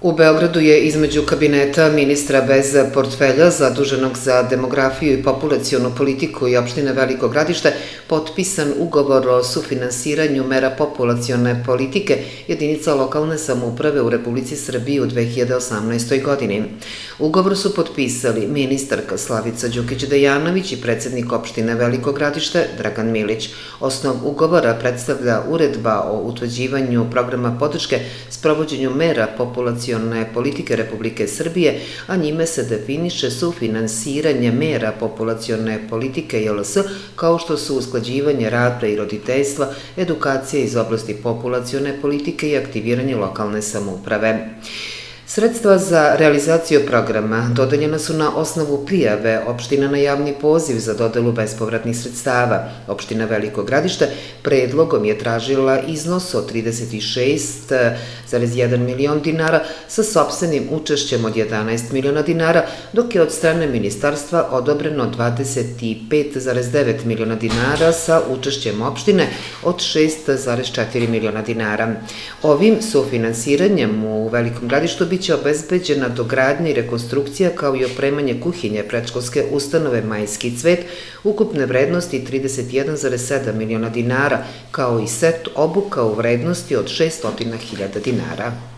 U Beogradu je između kabineta ministra bez portfelja zaduženog za demografiju i populacionu politiku i opštine Veliko Gradište potpisan ugovor o sufinansiranju mera populacione politike jedinica lokalne samouprave u Republici Srbiji u 2018. godini. Ugovor su potpisali ministarka Slavica Đukić-Dejanović i predsednik opštine Veliko Gradište Dragan Milić. Osnov ugovora predstavlja uredba o utvrđivanju programa podrške sprovođenju mera populacione politike Republike Srbije, a njime se definiše sufinansiranje mera populacione politike JLS, kao što su usklađivanje rada i roditeljstva, edukacija iz oblasti populacione politike i aktiviranje lokalne samouprave. Sredstva za realizaciju programa dodeljena su na osnovu prijave opština na javni poziv za dodelu bespovratnih sredstava. Opština Veliko Gradište predlogom je tražila iznos od 36,1 milion dinara sa sopstvenim učešćem od 11 miliona dinara, dok je od strane ministarstva odobreno 25,9 miliona dinara sa učešćem opštine od 6,4 miliona dinara. Ovim sufinansiranjem u Velikom Gradištu biće obezbeđena dogradnja i rekonstrukcija kao i opremanje kuhinje predškolske ustanove Majski cvet ukupne vrednosti 31,7 miliona dinara, kao i set obuka u vrednosti od 600.000 dinara.